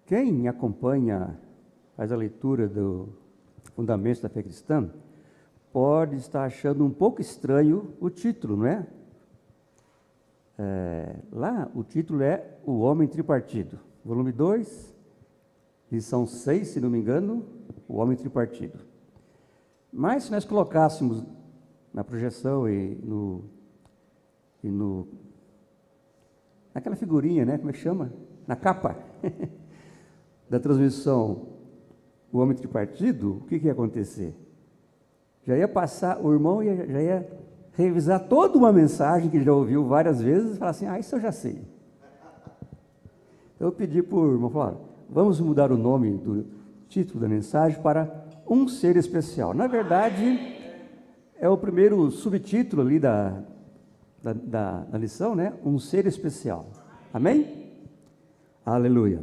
Quem acompanha, faz a leitura do Fundamentos da Fé Cristã, pode estar achando um pouco estranho o título, não é? Lá o título é O Homem Tripartido, volume 2, lição 6, se não me engano, O Homem Tripartido. Mas se nós colocássemos na projeção naquela figurinha, né? Como é que chama? Na capa da transmissão, o homem tripartido, o que ia acontecer? Já ia passar, o irmão já ia revisar toda uma mensagem que ele já ouviu várias vezes e falar assim, isso eu já sei. Então eu pedi para o irmão, falar, vamos mudar o nome do título da mensagem para Um Ser Especial. Na verdade, é o primeiro subtítulo ali da lição, né? Um Ser Especial. Amém? Aleluia.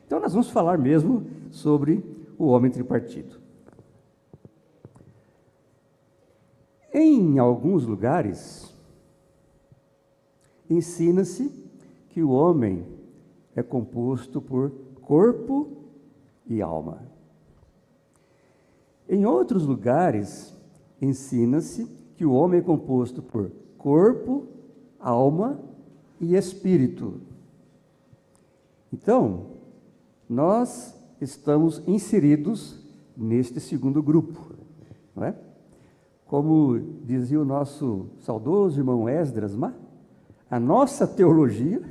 Então nós vamos falar mesmo sobre o homem tripartido. Em alguns lugares, ensina-se que o homem é composto por corpo e alma. Em outros lugares, ensina-se que o homem é composto por corpo, alma e espírito. Então, nós estamos inseridos neste segundo grupo, não é? Como dizia o nosso saudoso irmão Esdras, a nossa teologia,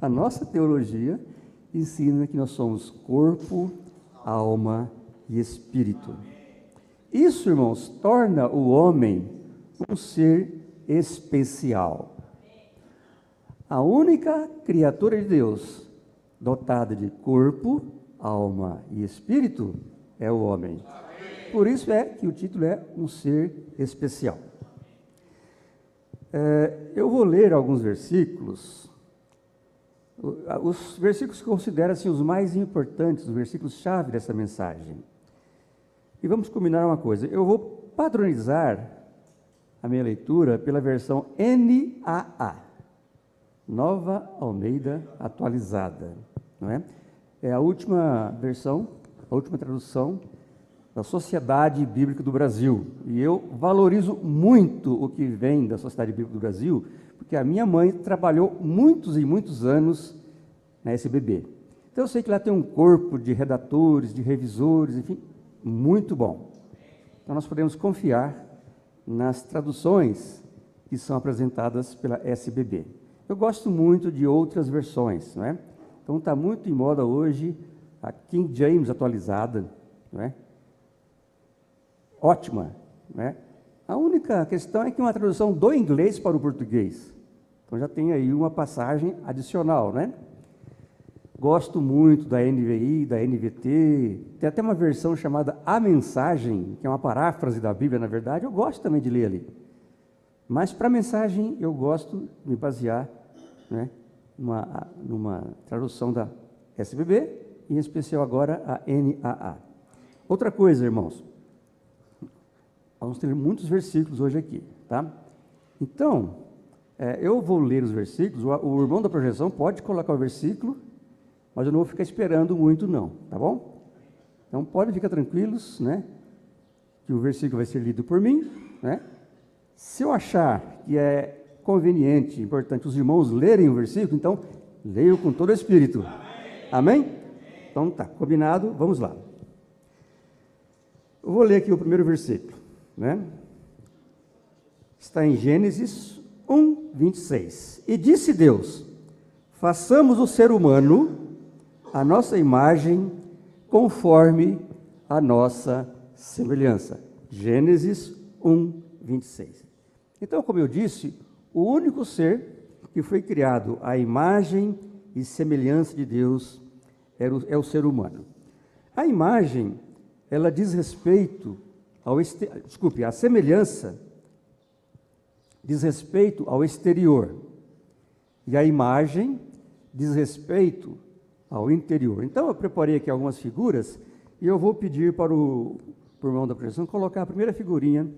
a nossa teologia ensina que nós somos corpo, alma e espírito. Isso, irmãos, torna o homem um ser especial. A única criatura de Deus dotada de corpo, alma e espírito é o homem. Por isso é que o título é Um Ser Especial. Eu vou ler alguns versículos, os versículos que considero assim, os mais importantes, os versículos-chave dessa mensagem. E vamos combinar uma coisa, eu vou padronizar a minha leitura pela versão NAA, Nova Almeida Atualizada, não é? É a última versão, a última tradução da Sociedade Bíblica do Brasil. E eu valorizo muito o que vem da Sociedade Bíblica do Brasil, porque a minha mãe trabalhou muitos e muitos anos na SBB. Então eu sei que lá tem um corpo de redatores, de revisores, enfim, muito bom. Então nós podemos confiar nas traduções que são apresentadas pela SBB. Eu gosto muito de outras versões, não é? Então está muito em moda hoje a King James atualizada, não é? Ótima, né? A única questão é que é uma tradução do inglês para o português. Então já tem aí uma passagem adicional, né? Gosto muito da NVI, da NVT, tem até uma versão chamada A Mensagem, que é uma paráfrase da Bíblia, na verdade, eu gosto também de ler ali. Mas para a mensagem eu gosto de me basear, né, numa tradução da SBB, em especial agora a NAA. Outra coisa, irmãos, vamos ter muitos versículos hoje aqui, tá? Então, eu vou ler os versículos, o irmão da projeção pode colocar o versículo, mas eu não vou ficar esperando muito não, tá bom? Então, podem ficar tranquilos, né? Que o versículo vai ser lido por mim, né? Se eu achar que é conveniente, importante os irmãos lerem o versículo, então, leiam com todo o espírito. Amém? Então, tá, combinado, vamos lá. Eu vou ler aqui o primeiro versículo, né? Está em Gênesis 1, 26. E disse Deus, façamos o ser humano a nossa imagem, conforme a nossa semelhança. Gênesis 1, 26. Então, como eu disse, o único ser que foi criado à imagem e semelhança de Deus é o ser humano. A imagem, ela diz respeito a semelhança diz respeito ao exterior, e a imagem diz respeito ao interior. Então, eu preparei aqui algumas figuras, e eu vou pedir para o irmão da projeção colocar a primeira figurinha,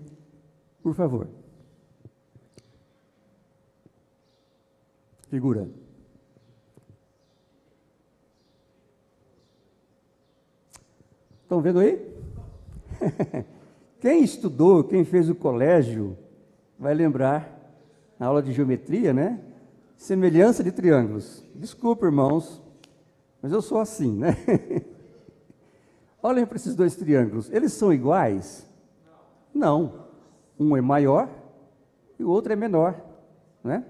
por favor. Figura. Estão vendo aí? Quem estudou, quem fez o colégio, vai lembrar, na aula de geometria, né? Semelhança de triângulos. Desculpa, irmãos, mas eu sou assim, né? Olhem para esses dois triângulos. Eles são iguais? Não. Um é maior e o outro é menor, né?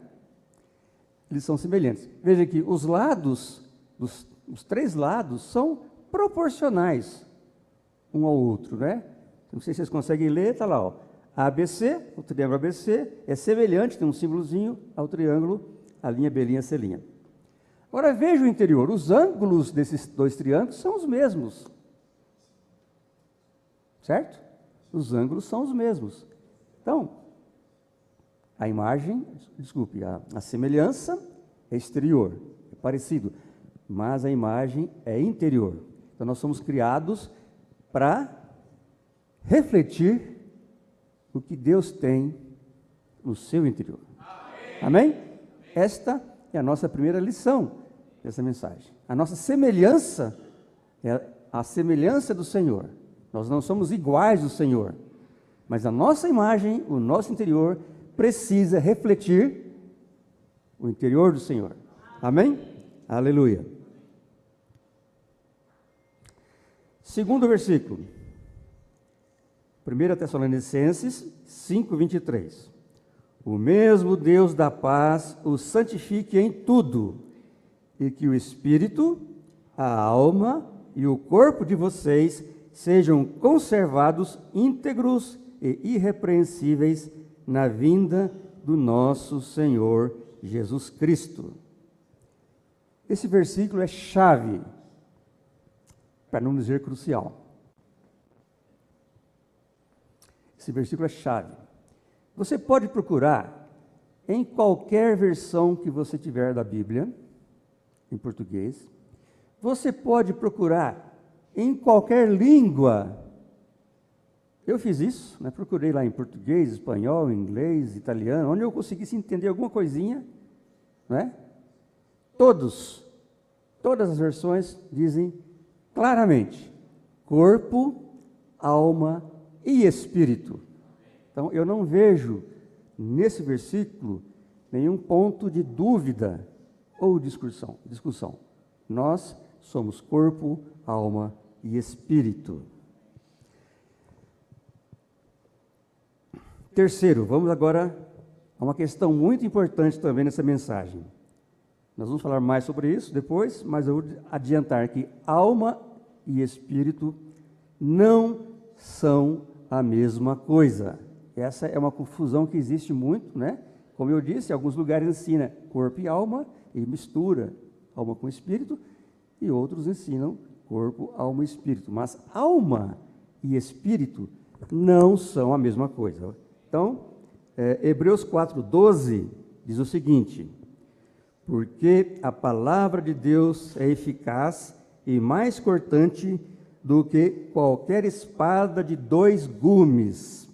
Eles são semelhantes. Veja que os lados, os três lados, são proporcionais um ao outro, né? Não sei se vocês conseguem ler, está lá, ó. ABC, o triângulo ABC, é semelhante, tem um símbolozinho ao triângulo, a linha B, linha C, linha. Agora veja o interior, os ângulos desses dois triângulos são os mesmos. Certo? Os ângulos são os mesmos. Então, a imagem, desculpe, a semelhança é exterior, é parecido, mas a imagem é interior. Então, nós somos criados para refletir o que Deus tem no seu interior. Amém? Esta é a nossa primeira lição dessa mensagem. A nossa semelhança é a semelhança do Senhor. Nós não somos iguais do Senhor, mas a nossa imagem, o nosso interior, precisa refletir o interior do Senhor. Amém? Aleluia. Segundo versículo. 1 Tessalonicenses 5:23. O mesmo Deus da paz os santifique em tudo, e que o espírito, a alma e o corpo de vocês sejam conservados íntegros e irrepreensíveis na vinda do nosso Senhor Jesus Cristo. Esse versículo é chave, para não dizer crucial. Esse versículo é chave. Você pode procurar em qualquer versão que você tiver da Bíblia, em português. Você pode procurar em qualquer língua. Eu fiz isso, né? Procurei lá em português, espanhol, inglês, italiano, onde eu conseguisse entender alguma coisinha, né? Todas as versões dizem claramente: corpo, alma e espírito. Então, eu não vejo nesse versículo nenhum ponto de dúvida ou discussão. Nós somos corpo, alma e espírito. Terceiro, vamos agora a uma questão muito importante também nessa mensagem. Nós vamos falar mais sobre isso depois, mas eu vou adiantar que alma e espírito não são a mesma coisa. Essa é uma confusão que existe muito, né? Como eu disse, alguns lugares ensinam corpo e alma e mistura alma com espírito, e outros ensinam corpo, alma e espírito. Mas alma e espírito não são a mesma coisa. Então, Hebreus 4:12 diz o seguinte: porque a palavra de Deus é eficaz e mais cortante do que qualquer espada de 2 gumes,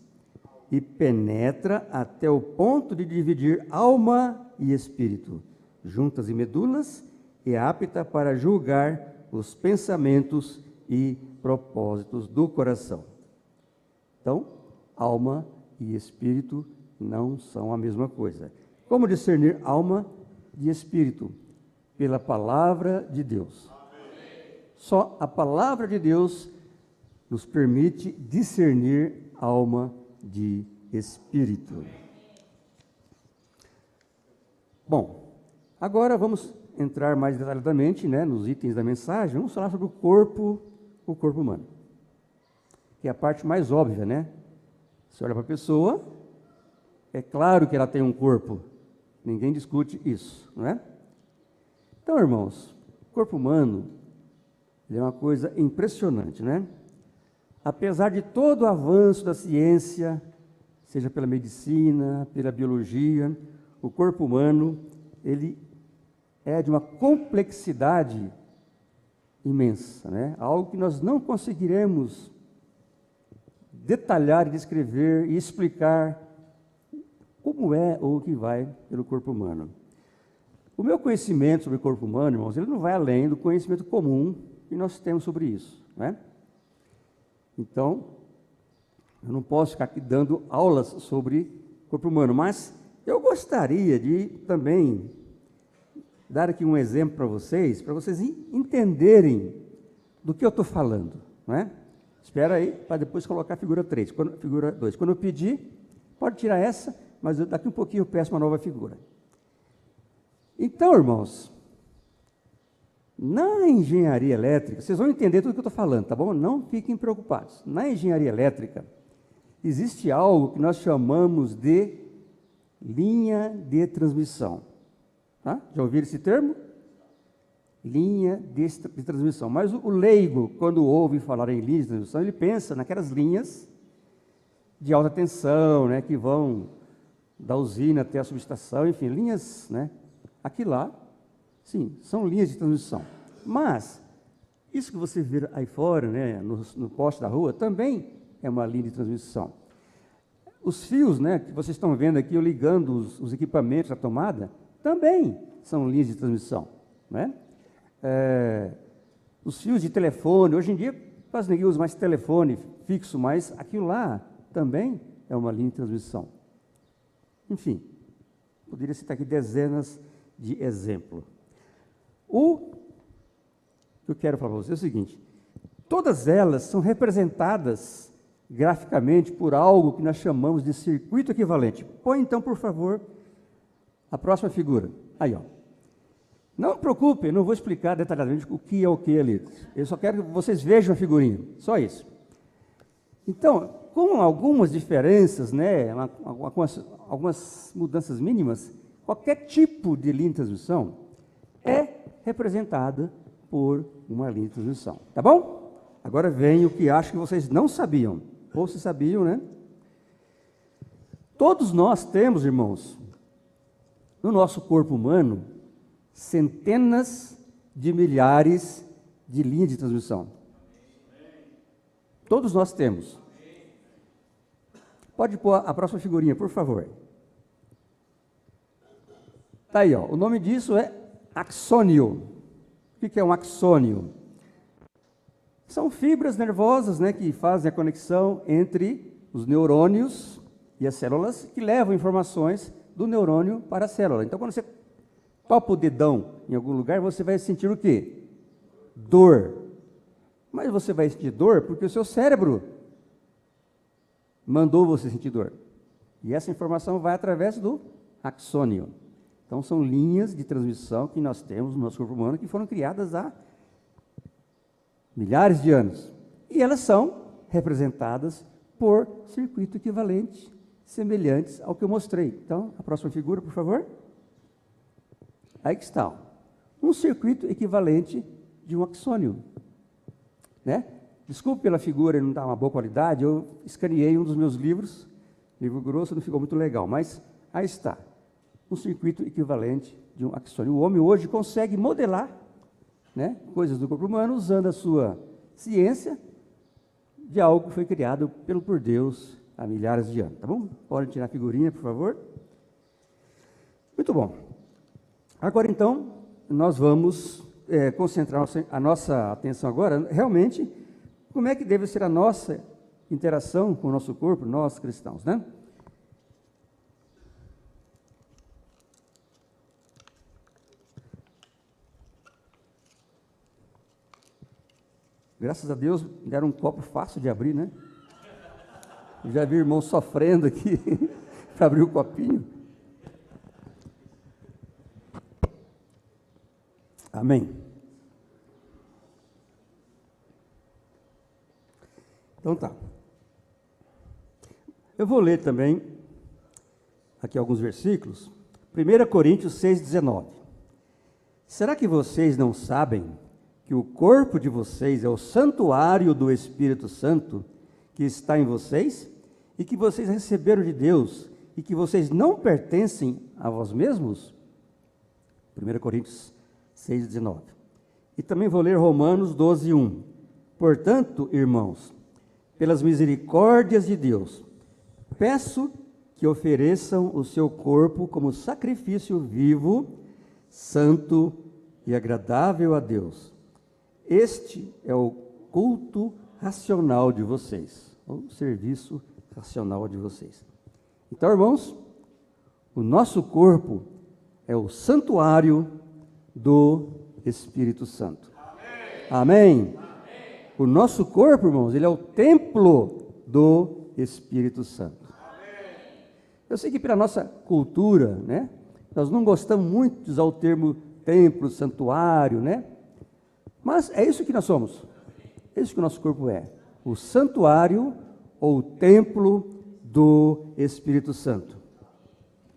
e penetra até o ponto de dividir alma e espírito, juntas e medulas, e apta para julgar os pensamentos e propósitos do coração. Então, alma e espírito não são a mesma coisa. Como discernir alma e espírito? Pela palavra de Deus. Só a palavra de Deus nos permite discernir alma de espírito. Bom, agora vamos entrar mais detalhadamente, né, nos itens da mensagem. Vamos falar sobre o corpo humano, que é a parte mais óbvia, né? Você olha para a pessoa, é claro que ela tem um corpo, ninguém discute isso, não é? Então, irmãos, o corpo humano é uma coisa impressionante, né? Apesar de todo o avanço da ciência, seja pela medicina, pela biologia, o corpo humano, ele é de uma complexidade imensa, né? Algo que nós não conseguiremos detalhar, descrever e explicar como é ou o que vai pelo corpo humano. O meu conhecimento sobre o corpo humano, irmãos, ele não vai além do conhecimento comum que nós temos sobre isso, né? Então, eu não posso ficar aqui dando aulas sobre corpo humano, mas eu gostaria de também dar aqui um exemplo para vocês entenderem do que eu estou falando, não é? Espera aí, para depois colocar a figura 3, figura 2. Quando eu pedir, pode tirar essa, mas daqui um pouquinho eu peço uma nova figura. Então, irmãos, na engenharia elétrica, vocês vão entender tudo que eu estou falando, tá bom? Não fiquem preocupados. Na engenharia elétrica, existe algo que nós chamamos de linha de transmissão. Tá? Já ouviram esse termo? Linha de transmissão. Mas o leigo, quando ouve falar em linha de transmissão, ele pensa naquelas linhas de alta tensão, né, que vão da usina até a subestação, enfim, linhas, né? Aqui lá, sim, são linhas de transmissão. Mas, isso que você vê aí fora, né, no poste da rua, também é uma linha de transmissão. Os fios, né, que vocês estão vendo aqui, eu ligando os equipamentos à tomada, também são linhas de transmissão, né? Os fios de telefone, hoje em dia quase ninguém usa mais telefone fixo, mas aquilo lá também é uma linha de transmissão. Enfim, poderia citar aqui dezenas de exemplos. O que eu quero falar para vocês é o seguinte: todas elas são representadas graficamente por algo que nós chamamos de circuito equivalente. Põe então, por favor, a próxima figura. Aí, ó. Não se preocupe, não vou explicar detalhadamente o que é o que ali. Eu só quero que vocês vejam a figurinha, só isso. Então, com algumas diferenças, né, algumas mudanças mínimas, qualquer tipo de linha de transmissão é representada por uma linha de transmissão. Tá bom? Agora vem o que acho que vocês não sabiam. Ou se sabiam, né? Todos nós temos, irmãos, no nosso corpo humano, centenas de milhares de linhas de transmissão. Todos nós temos. Pode pôr a próxima figurinha, por favor. Está aí, ó. O nome disso é axônio. O que é um axônio? São fibras nervosas, né, que fazem a conexão entre os neurônios e as células, que levam informações do neurônio para a célula. Então, quando você topa o dedão em algum lugar, você vai sentir o quê? Dor. Mas você vai sentir dor porque o seu cérebro mandou você sentir dor. E essa informação vai através do axônio. Então, são linhas de transmissão que nós temos no nosso corpo humano que foram criadas há milhares de anos. E elas são representadas por circuito equivalente, semelhantes ao que eu mostrei. Então, a próxima figura, por favor. Aí que está. Um circuito equivalente de um axônio. Né? Desculpe pela figura, não dá uma boa qualidade, eu escaneei um dos meus livros, livro grosso, não ficou muito legal, mas aí está. Um circuito equivalente de um axônio. O homem hoje consegue modelar, né, coisas do corpo humano usando a sua ciência de algo que foi criado por Deus há milhares de anos. Tá bom? Pode tirar a figurinha, por favor. Muito bom. Agora, então, nós vamos concentrar a nossa atenção agora, realmente, como é que deve ser a nossa interação com o nosso corpo, nós cristãos, né? Graças a Deus, deram um copo fácil de abrir, né? Eu já vi irmão sofrendo aqui para abrir o copinho. Amém. Então tá. Eu vou ler também aqui alguns versículos. 1 Coríntios 6,19. Será que vocês não sabem que o corpo de vocês é o santuário do Espírito Santo que está em vocês e que vocês receberam de Deus e que vocês não pertencem a vós mesmos? 1 Coríntios 6,19. E também vou ler Romanos 12,1. Portanto, irmãos, pelas misericórdias de Deus, peço que ofereçam o seu corpo como sacrifício vivo, santo e agradável a Deus. Este é o culto racional de vocês, o serviço racional de vocês. Então, irmãos, o nosso corpo é o santuário do Espírito Santo. Amém? Amém? O nosso corpo, irmãos, ele é o templo do Espírito Santo. Amém. Eu sei que pela nossa cultura, né, nós não gostamos muito de usar o termo templo, santuário, né? Mas é isso que nós somos. É isso que o nosso corpo é. O santuário ou o templo do Espírito Santo.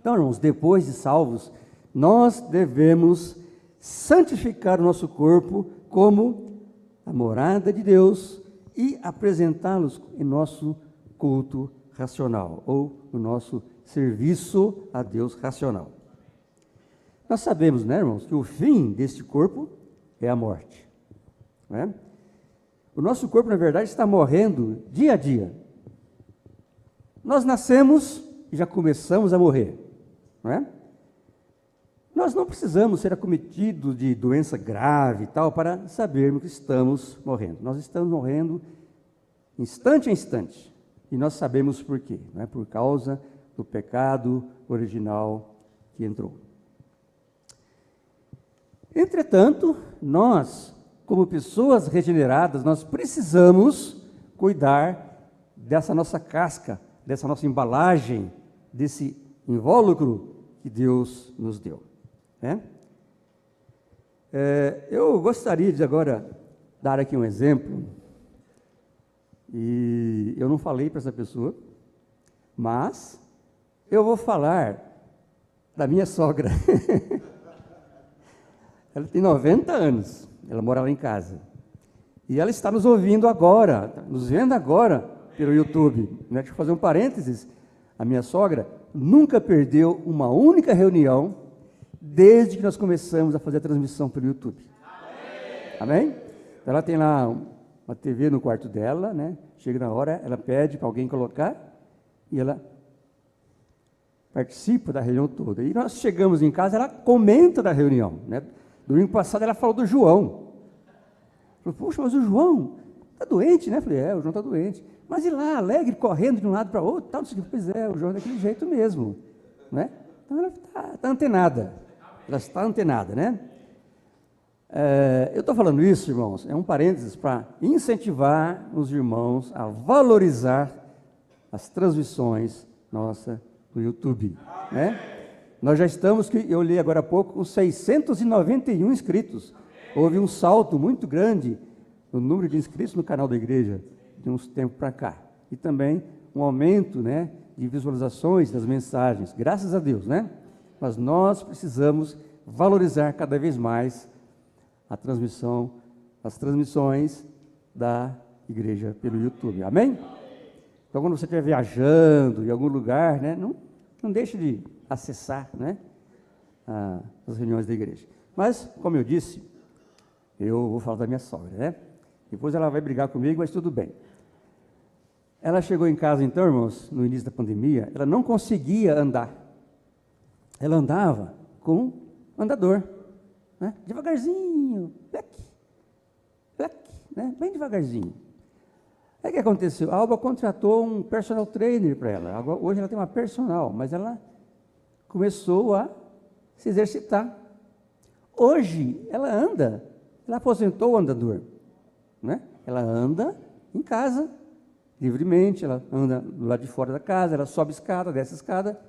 Então, irmãos, depois de salvos, nós devemos santificar o nosso corpo como a morada de Deus e apresentá-los em nosso culto racional, ou no nosso serviço a Deus racional. Nós sabemos, né, irmãos, que o fim deste corpo é a morte. Né? O nosso corpo, na verdade, está morrendo dia a dia. Nós nascemos e já começamos a morrer. Não é? Nós não precisamos ser acometidos de doença grave e tal para sabermos que estamos morrendo. Nós estamos morrendo instante a instante. E nós sabemos por quê. Não é? Por causa do pecado original que entrou. Entretanto, nós, como pessoas regeneradas, nós precisamos cuidar dessa nossa casca, dessa nossa embalagem, desse invólucro que Deus nos deu. Né? Eu gostaria de agora dar aqui um exemplo, e eu não falei para essa pessoa, mas eu vou falar da minha sogra. Ela tem 90 anos, ela mora lá em casa, e ela está nos ouvindo agora, nos vendo agora pelo YouTube. Né? Deixa eu fazer um parênteses, a minha sogra nunca perdeu uma única reunião, desde que nós começamos a fazer a transmissão pelo YouTube. Amém? Amém? Ela tem lá uma TV no quarto dela, né? Chega na hora, ela pede para alguém colocar e ela participa da reunião toda. E nós chegamos em casa, ela comenta da reunião. Né? Domingo passado ela falou do João. Falou, poxa, mas o João está doente, né? Falei, o João está doente. Mas e lá, alegre, correndo de um lado para o outro, tal, não sei o que. Pois é, o João é daquele jeito mesmo. Né? Então ela está antenada. Ela está antenada, né? Eu estou falando isso, irmãos, é um parênteses para incentivar os irmãos a valorizar as transmissões nossas no YouTube. Né? Nós já estamos, eu li agora há pouco, com 691 inscritos. Houve um salto muito grande no número de inscritos no canal da igreja, de uns tempos para cá. E também um aumento, né, de visualizações das mensagens, graças a Deus, né? Mas nós precisamos valorizar cada vez mais a transmissão, as transmissões da igreja pelo YouTube. Amém? Então, quando você estiver viajando em algum lugar, né, não deixe de acessar, né, as reuniões da igreja. Mas, como eu disse, eu vou falar da minha sogra, né? Depois ela vai brigar comigo, mas tudo bem. Ela chegou em casa, então, irmãos, no início da pandemia, ela não conseguia andar. Ela andava com andador, né? Devagarzinho, né? Bem devagarzinho. Aí o que aconteceu? A Alba contratou um personal trainer para ela. Agora, hoje ela tem uma personal, mas ela começou a se exercitar. Hoje ela anda, ela aposentou o andador, né? Ela anda em casa, livremente, ela anda do lado de fora da casa, ela sobe escada, desce escada,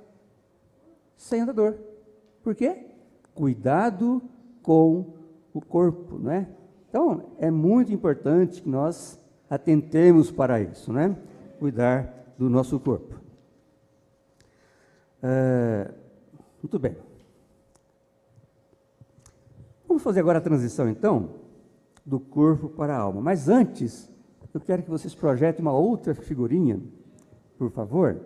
sem andador. Por quê? Cuidado com o corpo, não é? Então, é muito importante que nós atentemos para isso, né? Cuidar do nosso corpo. Muito bem. Vamos fazer agora a transição, então, do corpo para a alma. Mas antes, eu quero que vocês projetem uma outra figurinha, por favor.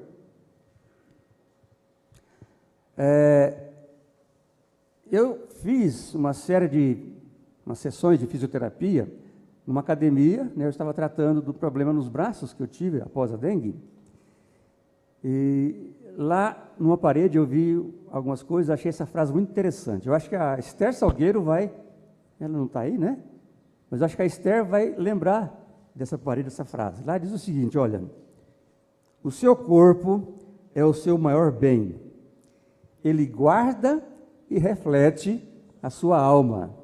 Eu fiz umas sessões de fisioterapia numa academia, né? Eu estava tratando do problema nos braços que eu tive após a dengue. E lá, numa parede, eu vi algumas coisas, achei essa frase muito interessante. Eu acho que a Esther Salgueiro ela não está aí, né? Mas eu acho que a Esther vai lembrar dessa parede, dessa frase. Lá diz o seguinte, olha, o seu corpo é o seu maior bem. Ele guarda e reflete a sua alma.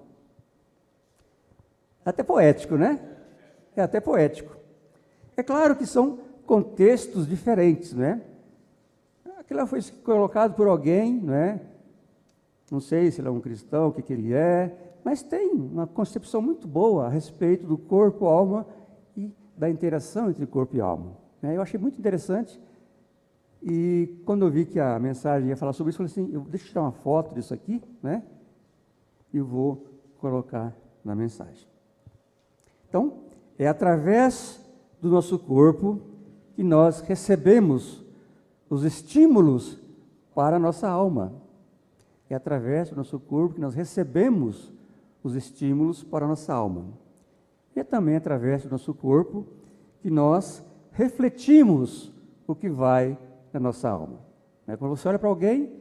Até poético, né? É até poético. É claro que são contextos diferentes, né? Aquilo foi colocado por alguém, né? Não sei se ele é um cristão, o que ele é, mas tem uma concepção muito boa a respeito do corpo, alma e da interação entre corpo e alma. Eu achei muito interessante e quando eu vi que a mensagem ia falar sobre isso, eu falei assim, deixa eu tirar uma foto disso aqui, né? E vou colocar na mensagem. Então, é através do nosso corpo que nós recebemos os estímulos para a nossa alma. É através do nosso corpo que nós recebemos os estímulos para a nossa alma. E é também através do nosso corpo que nós refletimos o que vai na nossa alma. Quando você olha para alguém,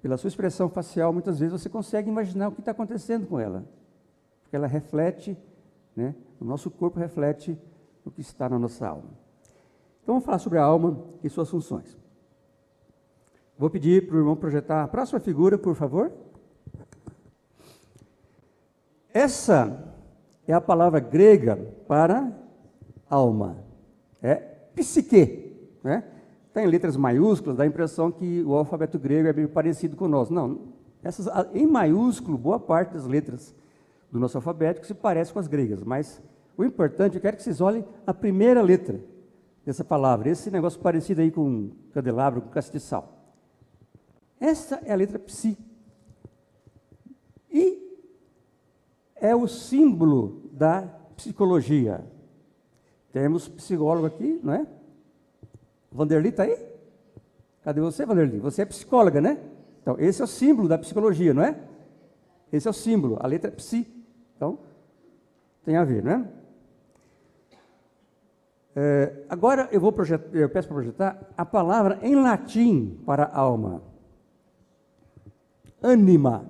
pela sua expressão facial, muitas vezes você consegue imaginar o que está acontecendo com ela. Porque ela reflete, né? O nosso corpo reflete o que está na nossa alma. Então vamos falar sobre a alma e suas funções. Vou pedir para o irmão projetar a próxima figura, por favor. Essa é a palavra grega para alma. É psique, né? Está em letras maiúsculas, dá a impressão que o alfabeto grego é meio parecido com o nosso. Não, em maiúsculo, boa parte das letras do nosso alfabeto se parece com as gregas, mas o importante, eu quero que vocês olhem a primeira letra dessa palavra, esse negócio parecido aí com candelabro, com castiçal. Essa é a letra psi. E é o símbolo da psicologia. Temos psicólogo aqui, não é? Vanderly está aí? Cadê você, Vanderly? Você é psicóloga, né? Então, esse é o símbolo da psicologia, não é? Esse é o símbolo, a letra psi. Então, tem a ver, né? Agora eu peço para projetar a palavra em latim para alma. Anima.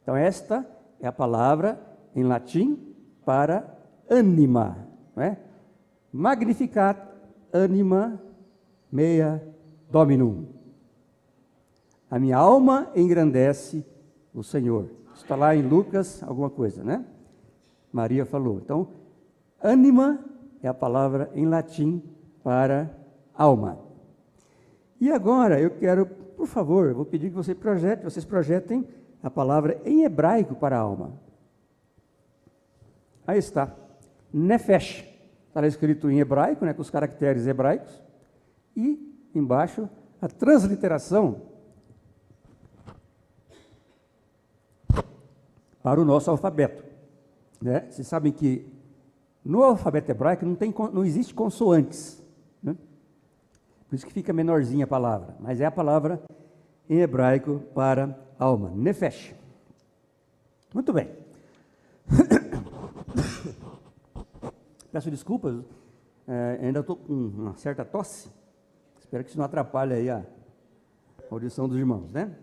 Então, esta é a palavra em latim para anima. Não é? Magnificat anima mea dominum. A minha alma engrandece o Senhor. Está lá em Lucas, alguma coisa, né? Maria falou. Então, anima é a palavra em latim para alma. E agora eu quero, por favor, vou pedir que vocês projetem a palavra em hebraico para alma. Aí está. Nefesh. Está lá escrito em hebraico, né, com os caracteres hebraicos. E embaixo a transliteração para o nosso alfabeto. Né? Vocês sabem que no alfabeto hebraico não existe consoantes. Né? Por isso que fica menorzinha a palavra. Mas é a palavra em hebraico para alma. Nefesh. Muito bem. Peço desculpas. Ainda estou com uma certa tosse. Espero que isso não atrapalhe aí a audição dos irmãos, né?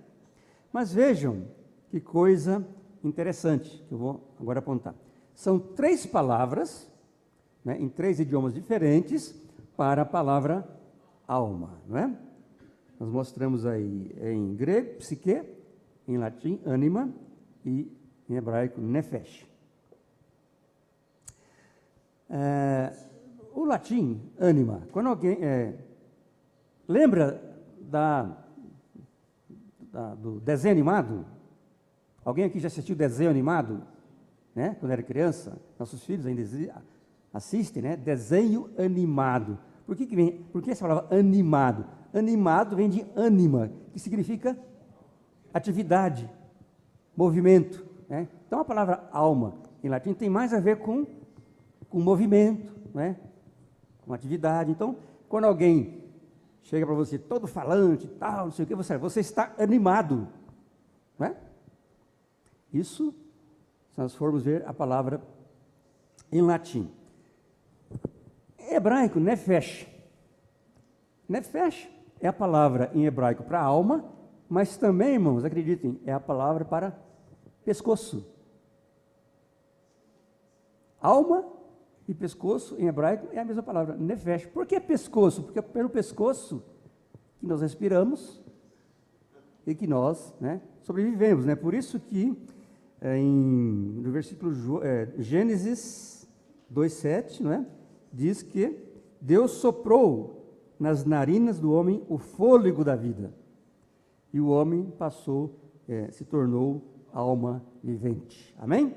Mas vejam que coisa interessante que eu vou agora apontar. São 3 palavras, né, em 3 idiomas diferentes para a palavra alma, não é? Nós mostramos aí em grego, psique, em latim, anima, e em hebraico, nefesh. O latim, anima, quando alguém... lembra do desenho animado? Alguém aqui já assistiu desenho animado? Né? Quando era criança, nossos filhos ainda assistem, né? Desenho animado. Por que essa palavra animado? Animado vem de anima, que significa atividade, movimento. Né? Então a palavra alma, em latim, tem mais a ver com movimento, né? Com atividade. Então, quando alguém chega para você todo falante, tal, não sei o que, você está animado. Não é? Isso, se nós formos ver a palavra em latim. Em hebraico, nefesh. Nefesh é a palavra em hebraico para alma, mas também, irmãos, acreditem, é a palavra para pescoço. Alma E pescoço, em hebraico, é a mesma palavra, nefesh. Por que pescoço? Porque é pelo pescoço que nós respiramos e que nós, né, sobrevivemos, né? Por isso que no versículo Gênesis 2:7, né, diz que Deus soprou nas narinas do homem o fôlego da vida. E o homem se tornou alma vivente. Amém?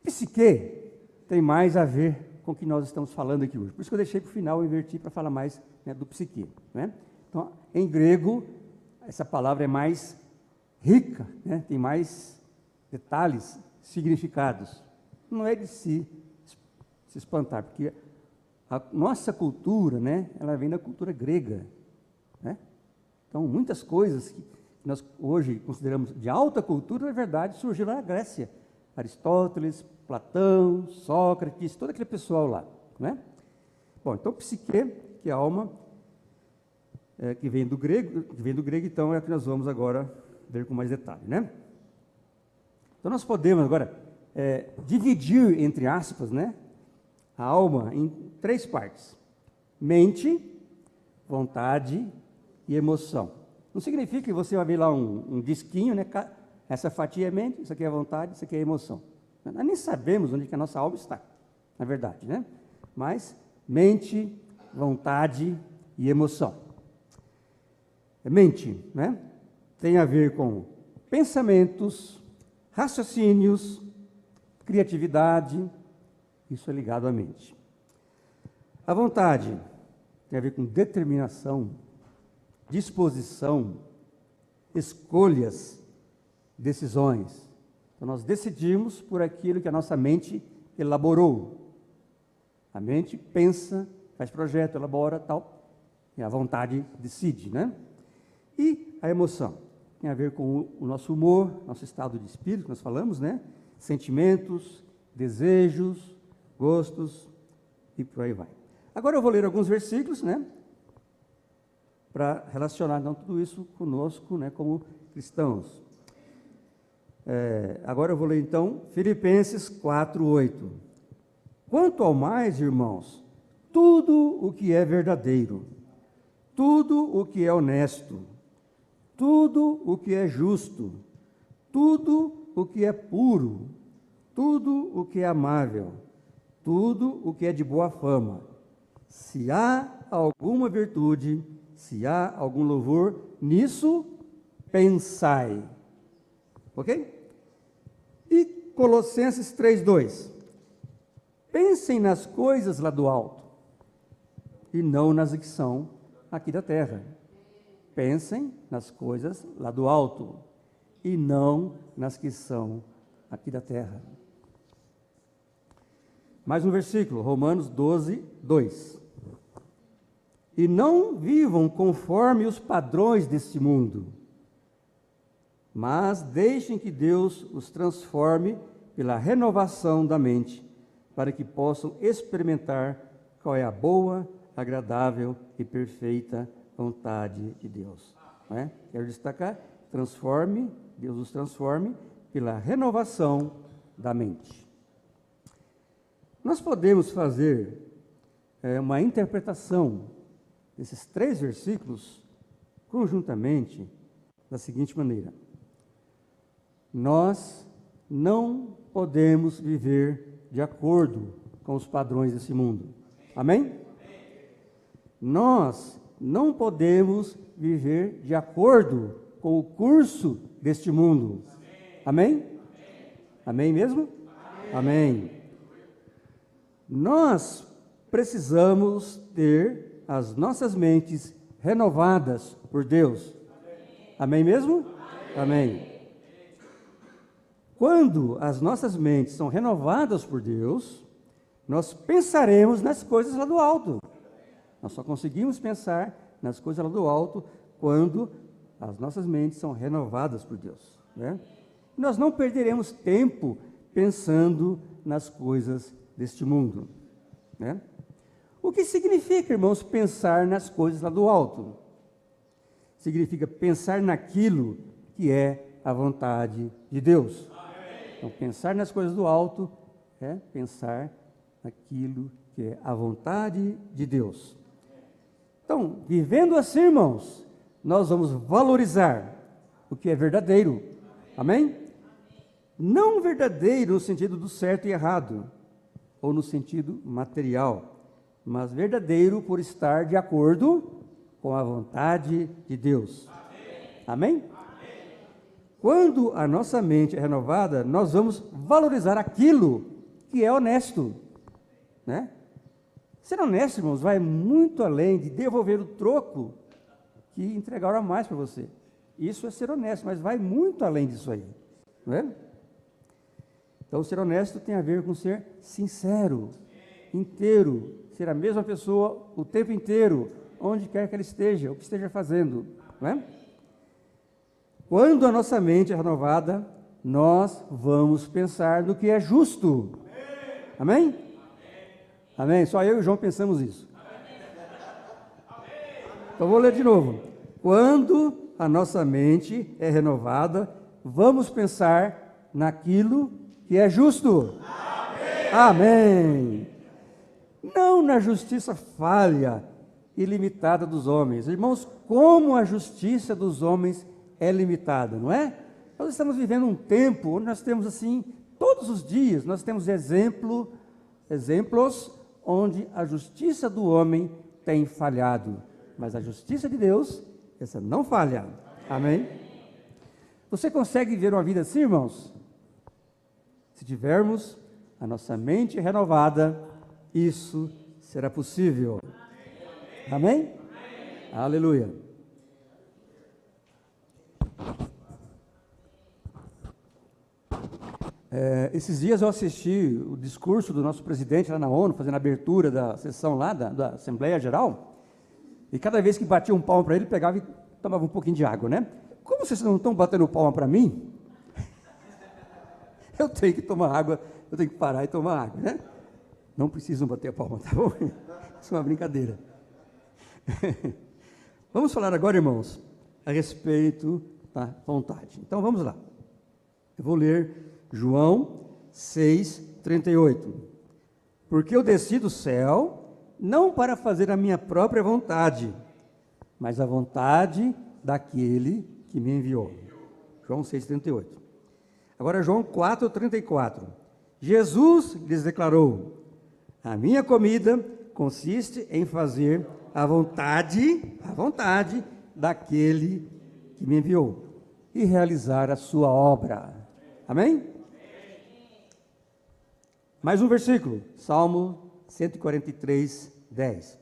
Psique tem mais a ver com o que nós estamos falando aqui hoje. Por isso que eu deixei para o final, eu inverti para falar mais, né, do psique, né? Então, em grego, essa palavra é mais rica, né? Tem mais detalhes, significados. Não é de se espantar, porque a nossa cultura, né, ela vem da cultura grega, né? Então, muitas coisas que nós hoje consideramos de alta cultura, na verdade, surgiram na Grécia. Aristóteles, Platão, Sócrates, todo aquele pessoal lá, né? Bom, então, psique, que é a alma, que vem do grego, então é o que nós vamos agora ver com mais detalhe, né? Então, nós podemos agora dividir, entre aspas, né, a alma em 3 partes: mente, vontade e emoção. Não significa que você vai ver lá um disquinho, né? Essa fatia é mente, isso aqui é vontade, isso aqui é emoção. Nós nem sabemos onde que a nossa alma está, na verdade, né? Mas mente, vontade e emoção. Mente, né, tem a ver com pensamentos, raciocínios, criatividade, isso é ligado à mente. A vontade tem a ver com determinação, disposição, escolhas, decisões. Então, nós decidimos por aquilo que a nossa mente elaborou. A mente pensa, faz projeto, elabora, tal, e a vontade decide, né? E a emoção tem a ver com o nosso humor, nosso estado de espírito, que nós falamos, né? Sentimentos, desejos, gostos e por aí vai. Agora eu vou ler alguns versículos, né, para relacionar então, tudo isso conosco, né, como cristãos. Agora eu vou ler então Filipenses 4:8. Quanto ao mais, irmãos, tudo o que é verdadeiro, tudo o que é honesto, tudo o que é justo, tudo o que é puro, tudo o que é amável, tudo o que é de boa fama. Se há alguma virtude, se há algum louvor, nisso pensai. Ok? E Colossenses 3:2. Pensem nas coisas lá do alto, e não nas que são aqui da terra. Pensem nas coisas lá do alto, e não nas que são aqui da terra. Mais um versículo, Romanos 12:2. E não vivam conforme os padrões deste mundo, mas deixem que Deus os transforme pela renovação da mente, para que possam experimentar qual é a boa, agradável e perfeita vontade de Deus. Não é? Quero destacar, Deus os transforme pela renovação da mente. Nós podemos fazer uma interpretação desses 3 versículos conjuntamente da seguinte maneira: nós não podemos viver de acordo com os padrões desse mundo. Amém? Nós não podemos viver de acordo com o curso deste mundo. Amém? Amém mesmo? Amém. Nós precisamos ter as nossas mentes renovadas por Deus. Amém mesmo? Amém. Quando as nossas mentes são renovadas por Deus, nós pensaremos nas coisas lá do alto. Nós só conseguimos pensar nas coisas lá do alto quando as nossas mentes são renovadas por Deus, né? Nós não perderemos tempo pensando nas coisas deste mundo, né? O que significa, irmãos, pensar nas coisas lá do alto? Significa pensar naquilo que é a vontade de Deus. Então, pensar nas coisas do alto é pensar naquilo que é a vontade de Deus. Então, vivendo assim, irmãos, nós vamos valorizar o que é verdadeiro. Amém? Não verdadeiro no sentido do certo e errado, ou no sentido material, mas verdadeiro por estar de acordo com a vontade de Deus. Amém? Quando a nossa mente é renovada, nós vamos valorizar aquilo que é honesto, né? Ser honesto, irmãos, vai muito além de devolver o troco que entregaram a mais para você. Isso é ser honesto, mas vai muito além disso aí, não é? Então, ser honesto tem a ver com ser sincero, inteiro, ser a mesma pessoa o tempo inteiro, onde quer que ela esteja, o que esteja fazendo, não é? Quando a nossa mente é renovada, nós vamos pensar no que é justo. Amém? Amém? Só eu e o João pensamos isso. Então vou ler de novo. Quando a nossa mente é renovada, vamos pensar naquilo que é justo. Amém. Não na justiça falha e limitada dos homens. Irmãos, como a justiça dos homens é limitada, não é? Nós estamos vivendo um tempo onde nós temos assim, todos os dias, nós temos exemplos onde a justiça do homem tem falhado, mas a justiça de Deus, essa não falha. Amém? Você consegue viver uma vida assim, irmãos? Se tivermos a nossa mente renovada, isso será possível. Amém? Aleluia. Esses dias eu assisti o discurso do nosso presidente lá na ONU, fazendo a abertura da sessão lá, da Assembleia Geral, e cada vez que batia um palmo para ele, pegava e tomava um pouquinho de água, né? Como vocês não estão batendo palma para mim, eu tenho que tomar água, eu tenho que parar e tomar água, né? Não precisam bater a palma, tá bom? Isso é uma brincadeira. Vamos falar agora, irmãos, a respeito da vontade. Então, vamos lá. Eu vou ler João 6:38. Porque eu desci do céu, não para fazer a minha própria vontade, mas a vontade daquele que me enviou. João 6:38. Agora João 4:34. Jesus lhes declarou: a minha comida consiste em fazer a vontade daquele que me enviou e realizar a sua obra. Amém? Mais um versículo, Salmo 143:10.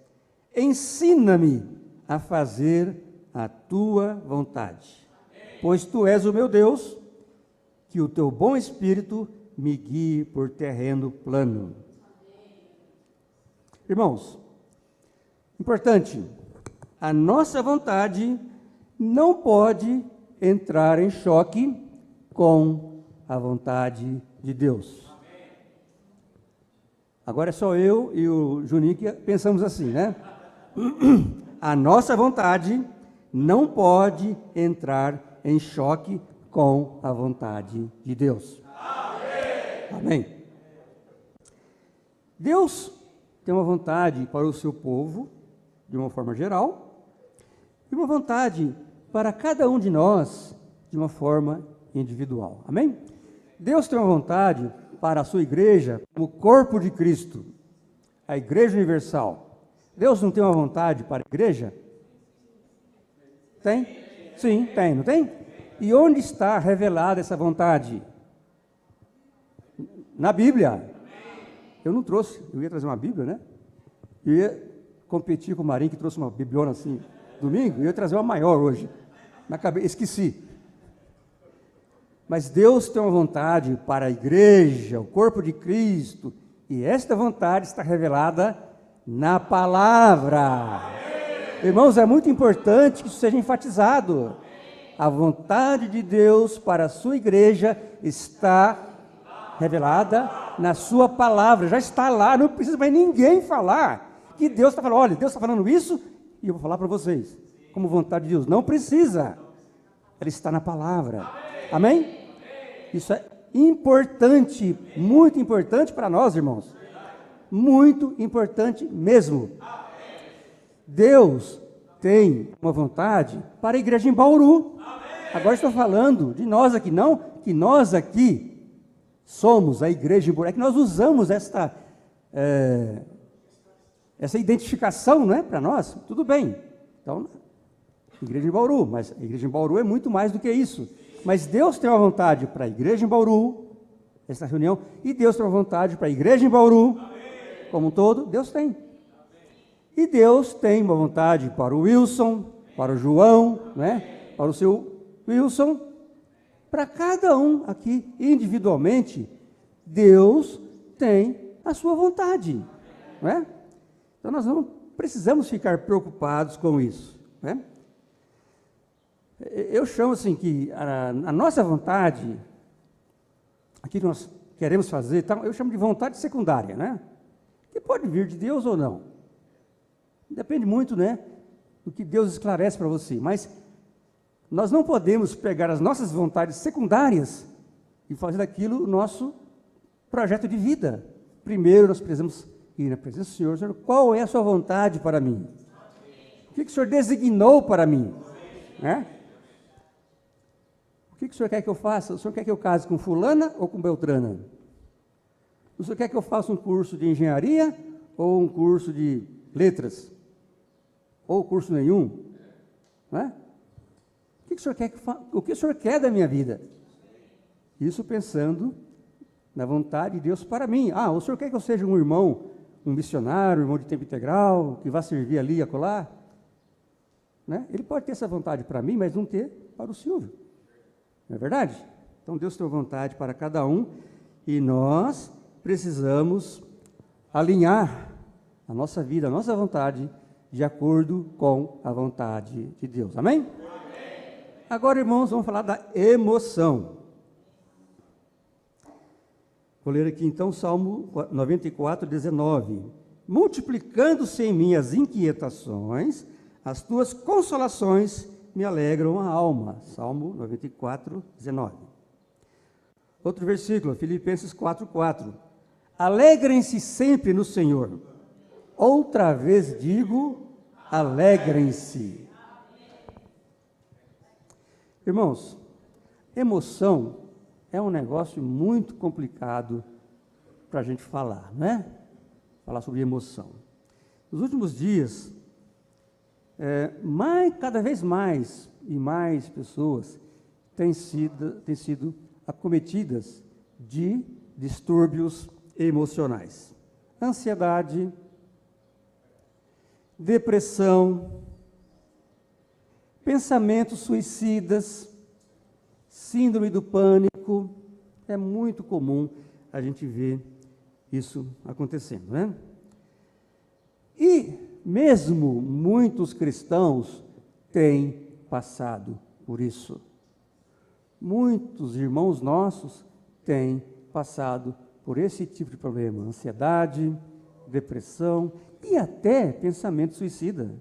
Ensina-me a fazer a tua vontade, pois tu és o meu Deus, que o teu bom espírito me guie por terreno plano. Irmãos, importante, a nossa vontade não pode entrar em choque com a vontade de Deus. Agora é só eu e o Juninho que pensamos assim, né? A nossa vontade não pode entrar em choque com a vontade de Deus. Amém. Deus tem uma vontade para o seu povo, de uma forma geral, e uma vontade para cada um de nós, de uma forma individual. Amém? Deus tem uma vontade para a sua igreja, como corpo de Cristo, a igreja universal. Deus não tem uma vontade para a igreja? Tem? Sim, tem, não tem? E onde está revelada essa vontade? Na Bíblia. Eu não trouxe, eu ia trazer uma Bíblia, né? Eu ia competir com o Marinho, que trouxe uma bibliona assim, domingo, e eu ia trazer uma maior hoje. Na cabeça, esqueci. Mas Deus tem uma vontade para a igreja, o corpo de Cristo, e esta vontade está revelada na palavra. Irmãos, é muito importante que isso seja enfatizado. A vontade de Deus para a sua igreja está revelada na sua palavra, já está lá, não precisa mais ninguém falar que Deus está falando, olha, Deus está falando isso, e eu vou falar para vocês, como vontade de Deus, não precisa, ela está na palavra, amém? Isso é importante, muito importante para nós, irmãos, muito importante mesmo. Deus tem uma vontade para a igreja em Bauru. Agora estou falando de nós aqui, não que nós aqui somos a igreja em Bauru, é que nós usamos essa identificação, não é, para nós, tudo bem. Então, igreja em Bauru, mas a igreja em Bauru é muito mais do que isso. Mas Deus tem uma vontade para a igreja em Bauru, essa reunião, e Deus tem uma vontade para a igreja em Bauru, como um todo, Deus tem. E Deus tem uma vontade para o Wilson, para o João, né? Para o seu Wilson, para cada um aqui individualmente, Deus tem a sua vontade, não é? Então nós não precisamos ficar preocupados com isso, né? Eu chamo assim que a nossa vontade, aquilo que nós queremos fazer, eu chamo de vontade secundária, né? Que pode vir de Deus ou não. Depende muito, né, do que Deus esclarece para você. Mas nós não podemos pegar as nossas vontades secundárias e fazer daquilo o nosso projeto de vida. Primeiro nós precisamos ir na presença do Senhor. Senhor, qual é a sua vontade para mim? O que o Senhor designou para mim? Né? O que o Senhor quer que eu faça? O Senhor quer que eu case com fulana ou com beltrana? O Senhor quer que eu faça um curso de engenharia ou um curso de letras? Ou curso nenhum? Né? O que o Senhor quer que o que o Senhor quer da minha vida? Isso pensando na vontade de Deus para mim. O Senhor quer que eu seja um irmão, um missionário, um irmão de tempo integral, que vá servir ali e acolá? Né? Ele pode ter essa vontade para mim, mas não ter para o Silvio. Não é verdade? Então Deus tem vontade para cada um e nós precisamos alinhar a nossa vida, a nossa vontade, de acordo com a vontade de Deus. Amém? Amém. Agora, irmãos, vamos falar da emoção. Vou ler aqui então Salmo 94, 19. Multiplicando-se em mim as inquietações, as tuas consolações me alegram a alma. Salmo 94, 19. Outro versículo, Filipenses 4, 4. Alegrem-se sempre no Senhor. Outra vez digo, alegrem-se. Irmãos, emoção é um negócio muito complicado para a gente falar, né? Falar sobre emoção. Nos últimos dias, cada vez mais e mais pessoas têm sido acometidas de distúrbios emocionais. Ansiedade, depressão, pensamentos suicidas, síndrome do pânico. É muito comum a gente ver isso acontecendo, né? E mesmo muitos cristãos têm passado por isso. Muitos irmãos nossos têm passado por esse tipo de problema, ansiedade, depressão e até pensamento suicida.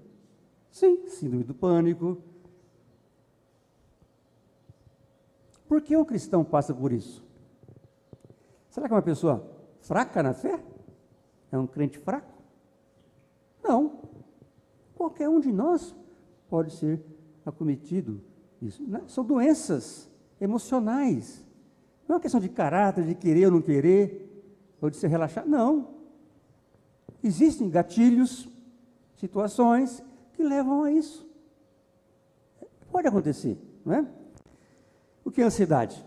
Sim, síndrome do pânico. Por que o cristão passa por isso? Será que é uma pessoa fraca na fé? É um crente fraco? Não. Qualquer um de nós pode ser acometido disso. São doenças emocionais. Não é uma questão de caráter, de querer ou não querer, ou de se relaxar. Não. Existem gatilhos, situações que levam a isso. Pode acontecer, não é? O que é ansiedade?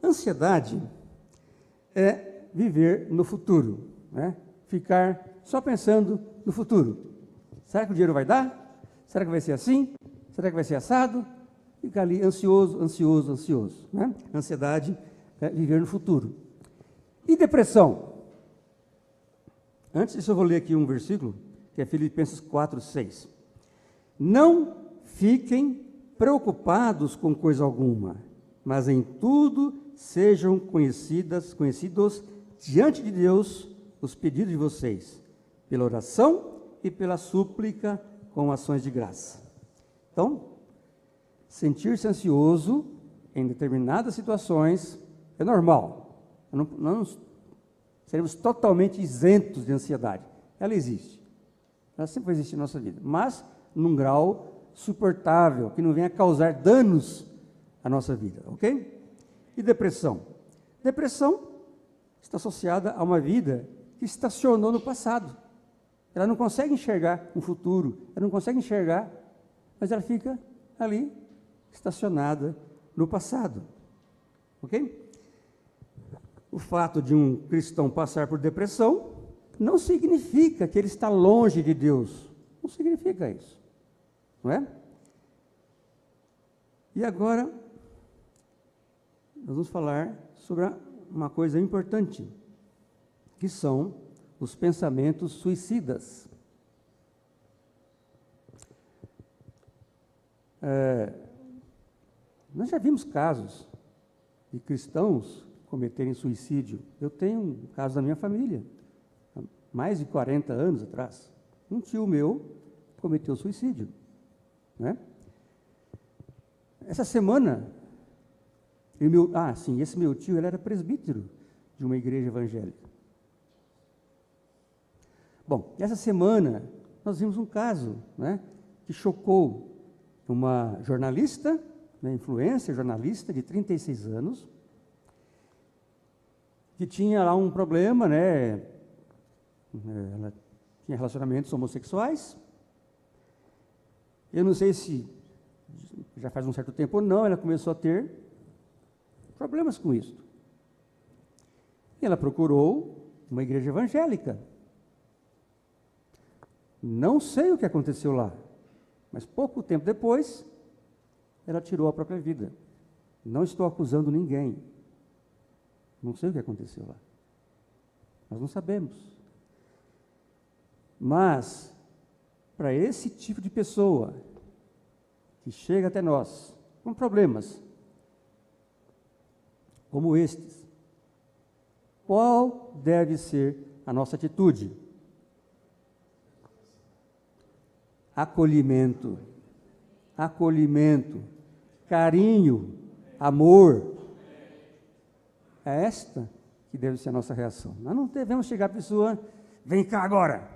Ansiedade é viver no futuro, né? Ficar só pensando no futuro. Será que o dinheiro vai dar? Será que vai ser assim? Será que vai ser assado? Ficar ali ansioso, né? Ansiedade é viver no futuro. E depressão? Antes disso eu vou ler aqui um versículo, que é Filipenses 4, 6. Não fiquem preocupados com coisa alguma, mas em tudo sejam conhecidos diante de Deus os pedidos de vocês, pela oração e pela súplica com ações de graça. Então, sentir-se ansioso em determinadas situações é normal. seremos totalmente isentos de ansiedade. Ela existe. Ela sempre vai existir na nossa vida, mas num grau suportável, que não venha causar danos à nossa vida, ok? E depressão? Depressão está associada a uma vida que estacionou no passado. Ela não consegue enxergar um futuro, ela não consegue enxergar, mas ela fica ali, estacionada no passado, ok? O fato de um cristão passar por depressão não significa que ele está longe de Deus. Não significa isso. Não é? E agora, nós vamos falar sobre uma coisa importante, que são os pensamentos suicidas. Nós já vimos casos de cristãos cometerem suicídio. Eu tenho um caso da minha família, há mais de 40 anos atrás. Um tio meu cometeu suicídio, né? Essa semana, esse meu tio, ele era presbítero de uma igreja evangélica. Bom, essa semana nós vimos um caso, né, que chocou uma jornalista, né, influencer, jornalista de 36 anos, que tinha lá um problema, né, ela tinha relacionamentos homossexuais. Eu não sei se já faz um certo tempo ou não, ela começou a ter problemas com isso. E ela procurou uma igreja evangélica. Não sei o que aconteceu lá, mas pouco tempo depois, ela tirou a própria vida. Não estou acusando ninguém. Não sei o que aconteceu lá. Nós não sabemos. Mas, para esse tipo de pessoa que chega até nós com problemas como estes, qual deve ser a nossa atitude? Acolhimento, carinho, amor. É esta que deve ser a nossa reação. Nós não devemos chegar à pessoa, vem cá agora.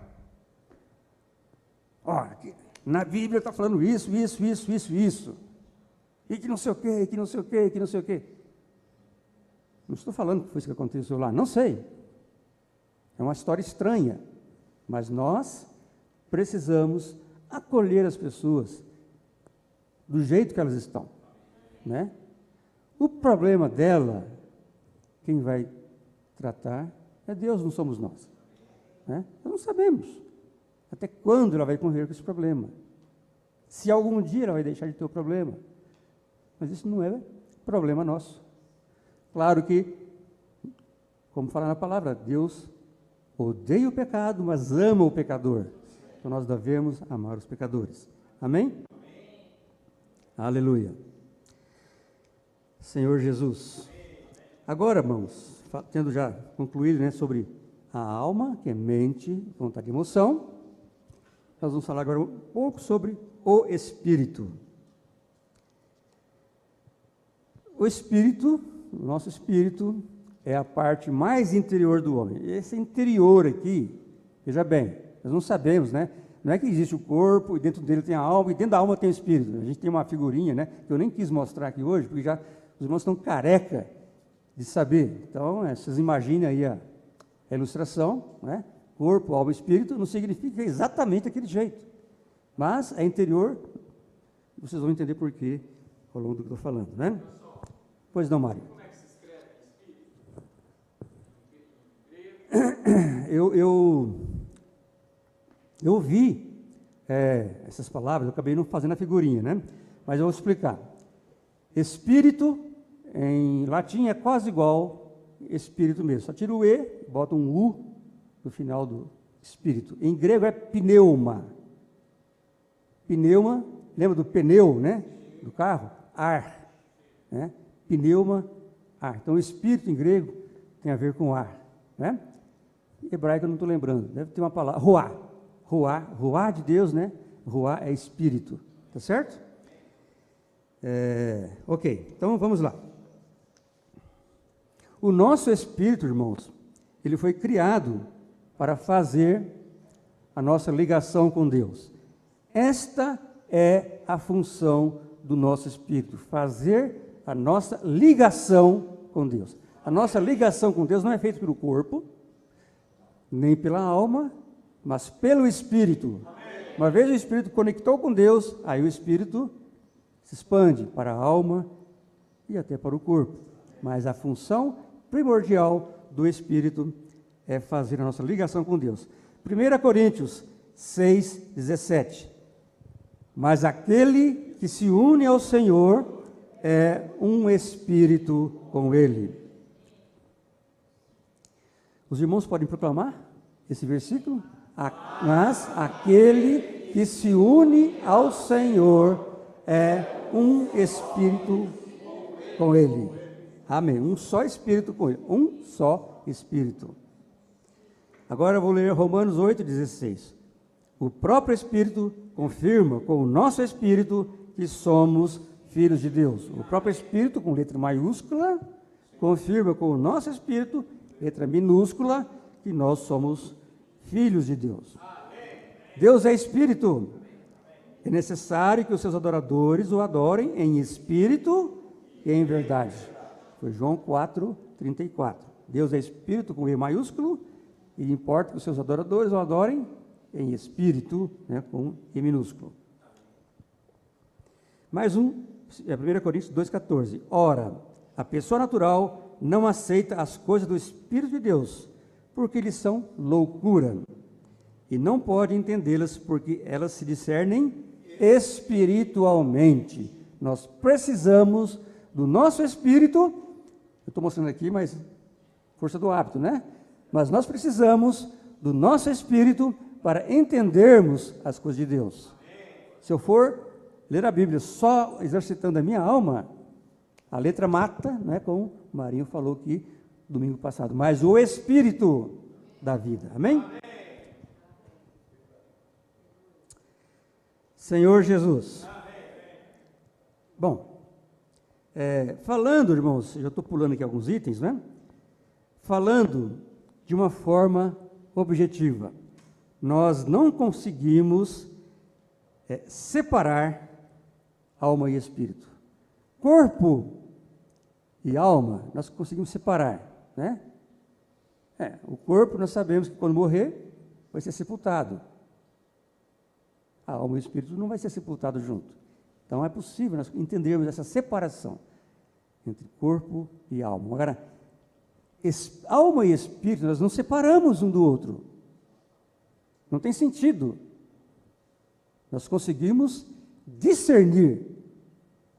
Ó, na Bíblia está falando isso. E que não sei o quê, que não sei o quê, que não sei o quê. Não estou falando que foi isso que aconteceu lá, não sei. É uma história estranha. Mas nós precisamos acolher as pessoas do jeito que elas estão, né? O problema dela, quem vai tratar é Deus, não somos nós, né? Nós não sabemos até quando ela vai conviver com esse problema, se algum dia ela vai deixar de ter o problema, mas isso não é problema nosso. Claro que, como fala na palavra, Deus odeia o pecado, mas ama o pecador. Então nós devemos amar os pecadores. Amém? Amém. Aleluia. Senhor Jesus. Agora, irmãos, tendo já concluído, né, sobre a alma, que é mente, vontade e emoção, nós vamos falar agora um pouco sobre o espírito. O espírito, o nosso espírito, é a parte mais interior do homem. Esse interior aqui, veja bem, nós não sabemos, né? Não é que existe o corpo e dentro dele tem a alma, e dentro da alma tem o espírito. A gente tem uma figurinha, né, que eu nem quis mostrar aqui hoje, porque já os irmãos estão careca de saber. Então, vocês imaginem aí a ilustração, né? Corpo, alma e espírito, não significa exatamente aquele jeito. Mas é interior, vocês vão entender por quê ao longo do que eu estou falando, né? Pois não, Mário. Como é que se escreve espírito? Eu vi essas palavras, eu acabei não fazendo a figurinha, né? Mas eu vou explicar. Espírito, em latim, é quase igual espírito mesmo. Só tira o E, bota um U no final do espírito. Em grego é pneuma. Pneuma, lembra do pneu, né? Do carro? Ar. Né? Pneuma, ar. Então, o espírito em grego tem a ver com ar. Né? Em hebraico eu não estou lembrando. Deve ter uma palavra. Ruá. Ruá de Deus, né? Ruá é espírito. Tá certo? Ok, então vamos lá. O nosso espírito, irmãos, ele foi criado para fazer a nossa ligação com Deus. Esta é a função do nosso espírito, fazer a nossa ligação com Deus. A nossa ligação com Deus não é feita pelo corpo, nem pela alma, mas pelo espírito. Uma vez o espírito conectou com Deus, aí o espírito se expande para a alma e até para o corpo. Mas a função primordial do espírito é fazer a nossa ligação com Deus. 1 Coríntios 6:17. Mas aquele que se une ao Senhor é um espírito com Ele. Os irmãos podem proclamar esse versículo? Mas aquele que se une ao Senhor é um espírito com Ele. Amém. Um só espírito com Ele. Um só espírito. Agora eu vou ler Romanos 8:16. O próprio Espírito confirma com o nosso espírito que somos filhos de Deus. O próprio Espírito, com letra maiúscula, confirma com o nosso espírito, letra minúscula, que nós somos filhos de Deus. Deus é Espírito. É necessário que os seus adoradores o adorem em espírito e em verdade. Foi João 4:34. Deus é Espírito com E maiúsculo, e importa que os seus adoradores o adorem em espírito, né, com E minúsculo. Mais um, 1 Coríntios 2,14. Ora, a pessoa natural não aceita as coisas do Espírito de Deus, porque lhes são loucura, e não pode entendê-las, porque elas se discernem espiritualmente. Nós precisamos do nosso espírito, eu estou mostrando aqui, mas força do hábito, né? Mas nós precisamos do nosso espírito para entendermos as coisas de Deus. Se eu for ler a Bíblia só exercitando a minha alma, a letra mata, né, como o Marinho falou aqui domingo passado, mas o espírito da vida. Amém? Senhor Jesus. Bom, falando, irmãos, já estou pulando aqui alguns itens, né? Falando de uma forma objetiva, nós não conseguimos separar alma e espírito. Corpo e alma, nós conseguimos separar, né? O corpo, nós sabemos que quando morrer, vai ser sepultado. A alma e o espírito não vai ser sepultado junto. Então, é possível nós entendermos essa separação entre corpo e alma. Agora, alma e espírito, nós não separamos um do outro. Não tem sentido. Nós conseguimos discernir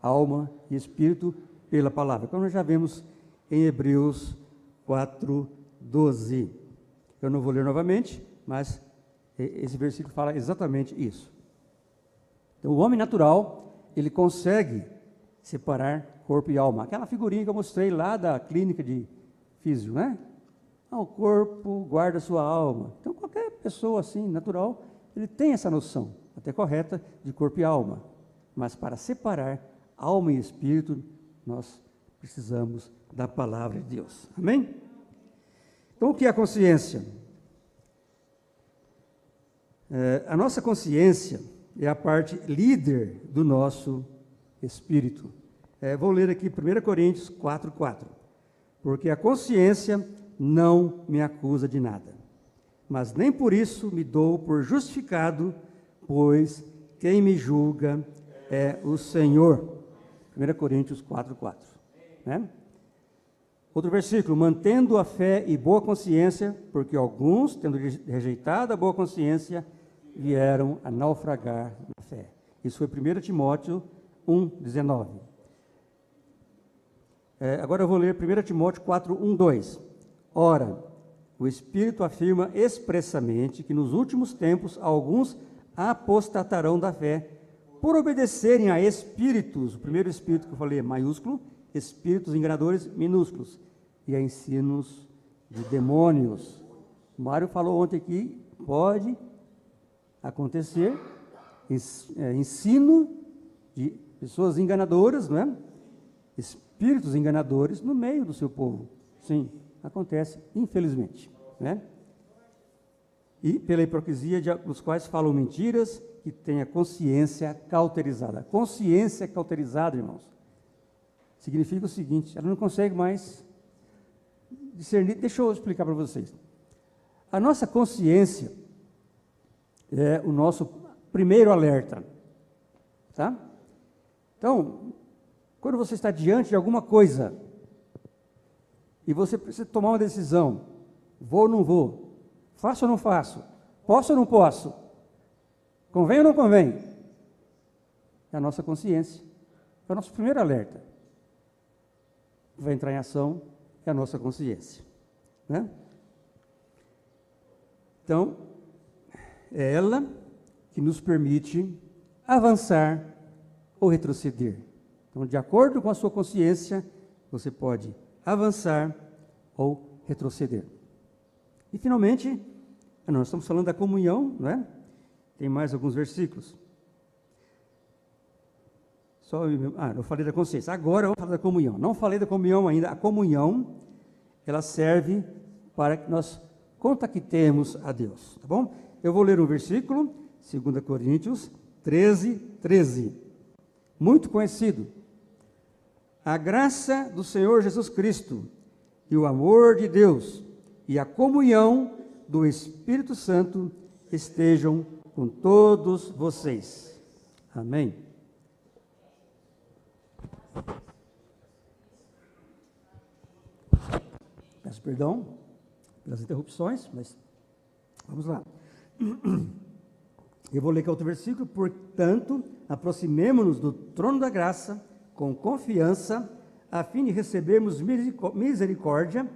alma e espírito pela palavra, como nós já vemos em Hebreus 4:12. Eu não vou ler novamente, mas esse versículo fala exatamente isso. Então, o homem natural, ele consegue separar corpo e alma. Aquela figurinha que eu mostrei lá da clínica de físio, né? O corpo guarda sua alma. Então, qualquer pessoa assim, natural, ele tem essa noção, até correta, de corpo e alma. Mas para separar alma e espírito, nós precisamos da palavra de Deus. Amém? Então, o que é a consciência? A nossa consciência é a parte líder do nosso espírito. Vou ler aqui 1 Coríntios 4:4. Porque a consciência não me acusa de nada, mas nem por isso me dou por justificado, pois quem me julga é o Senhor. 1 Coríntios 4:4. Né? Outro versículo, mantendo a fé e boa consciência, porque alguns, tendo rejeitado a boa consciência, vieram a naufragar na fé. Isso foi 1 Timóteo 1:19. Agora eu vou ler 1 Timóteo 4:1-2. Ora, o Espírito afirma expressamente que nos últimos tempos alguns apostatarão da fé, por obedecerem a espíritos, o primeiro espírito que eu falei é maiúsculo, espíritos enganadores minúsculos, e a ensinos de demônios. O Mário falou ontem aqui, pode acontecer ensino de pessoas enganadoras, não é? Espíritos enganadores no meio do seu povo. Sim, acontece, infelizmente. né? E pela hipocrisia dos quais falam mentiras, que têm a consciência cauterizada. Consciência cauterizada, irmãos, significa o seguinte: ela não consegue mais discernir. Deixa eu explicar para vocês. A nossa consciência é o nosso primeiro alerta, tá? Então, quando você está diante de alguma coisa e você precisa tomar uma decisão, vou ou não vou, faço ou não faço, posso ou não posso, convém ou não convém, é a nossa consciência, é o nosso primeiro alerta. Vai entrar em ação, é a nossa consciência, né? Então, é ela que nos permite avançar ou retroceder. Então, de acordo com a sua consciência, você pode avançar ou retroceder. E, finalmente, nós estamos falando da comunhão, não é? Tem mais alguns versículos. Eu falei da consciência. Agora eu vou falar da comunhão. Não falei da comunhão ainda. A comunhão, ela serve para que nós contactemos a Deus, tá bom? Eu vou ler um versículo, 2 Coríntios 13, 13. Muito conhecido. A graça do Senhor Jesus Cristo e o amor de Deus e a comunhão do Espírito Santo estejam com todos vocês. Amém. Peço perdão pelas interrupções, mas vamos lá. Eu vou ler aqui outro versículo. Portanto, aproximemo-nos do trono da graça com confiança, a fim de recebermos misericórdia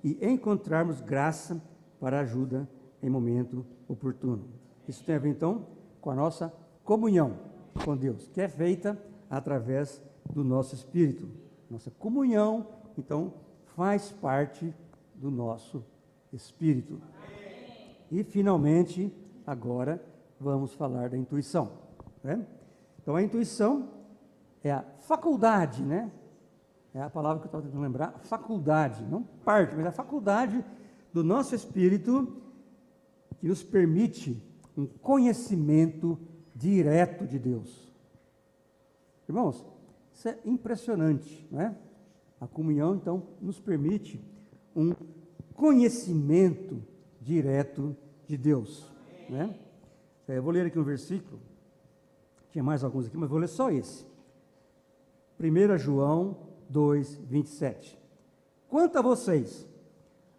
e encontrarmos graça para ajuda em momento oportuno. Isso tem a ver, então, com a nossa comunhão com Deus, que é feita através do nosso espírito. Nossa comunhão, então, faz parte do nosso espírito. E, finalmente, agora, vamos falar da intuição, né? Então, a intuição é a faculdade, né? É a palavra que eu estava tentando lembrar, faculdade, não parte, mas a faculdade do nosso espírito que nos permite um conhecimento direto de Deus. Irmãos, isso é impressionante, não é? A comunhão, então, nos permite um conhecimento direto de Deus, né? Eu vou ler aqui um versículo, tinha mais alguns aqui, mas vou ler só esse. 1 João 2, 27. Quanto a vocês,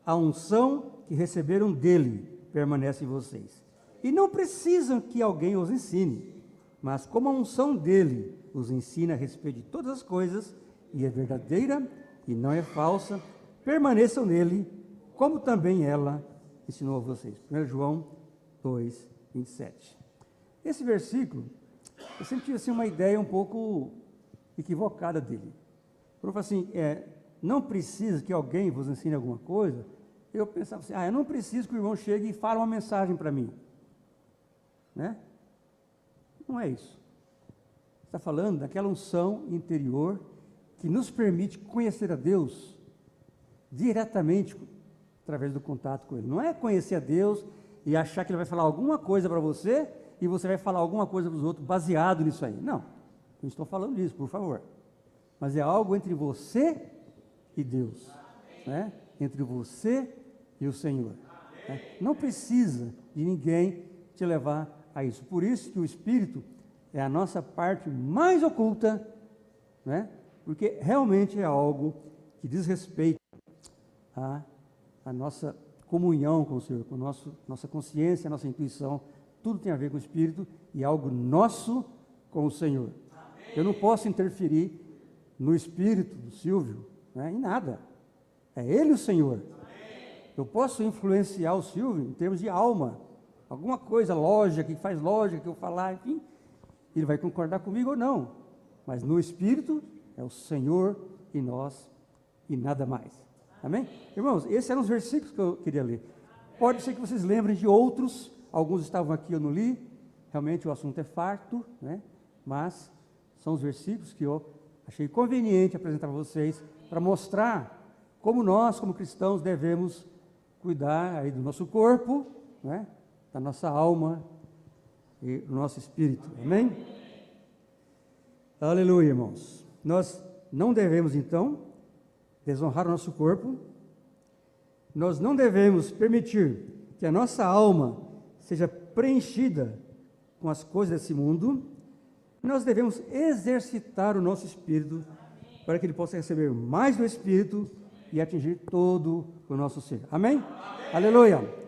a unção que receberam dele permanece em vocês. E não precisam que alguém os ensine, mas como a unção dele os ensina a respeito de todas as coisas, e é verdadeira e não é falsa, permaneçam nele, como também ela ensinou a vocês. 1 João 2, 27. Esse versículo, eu sempre tive assim, uma ideia um pouco equivocada dele. Quando eu falo assim, não precisa que alguém vos ensine alguma coisa, eu pensava assim, eu não preciso que o irmão chegue e fale uma mensagem para mim, né? Não é isso. Está falando daquela unção interior que nos permite conhecer a Deus diretamente através do contato com Ele. Não é conhecer a Deus e achar que Ele vai falar alguma coisa para você e você vai falar alguma coisa para os outros baseado nisso aí. Não, não estou falando disso, por favor. Mas é algo entre você e Deus, né? Entre você e o Senhor. Né? Não precisa de ninguém te levar a isso. Por isso que o Espírito é a nossa parte mais oculta, né? Porque realmente é algo que diz respeito à nossa comunhão com o Senhor, com nossa consciência, nossa intuição, tudo tem a ver com o Espírito e é algo nosso com o Senhor. Eu não posso interferir no espírito do Silvio, né, em nada. É ele o Senhor. Eu posso influenciar o Silvio em termos de alma, alguma coisa lógica, que faz lógica, que eu falar, enfim, ele vai concordar comigo ou não. Mas no espírito é o Senhor e nós e nada mais. Amém? Irmãos, esses eram os versículos que eu queria ler. Pode ser que vocês lembrem de outros, alguns estavam aqui, eu não li, realmente o assunto é farto, né? Mas são os versículos que eu achei conveniente apresentar para vocês, para mostrar como nós, como cristãos, devemos cuidar aí do nosso corpo, né? Da nossa alma e do nosso espírito. Amém? Aleluia, irmãos. Nós não devemos, então, desonrar o nosso corpo. Nós não devemos permitir que a nossa alma seja preenchida com as coisas desse mundo. Nós devemos exercitar o nosso espírito para que ele possa receber mais do Espírito e atingir todo o nosso ser. Amém? Aleluia!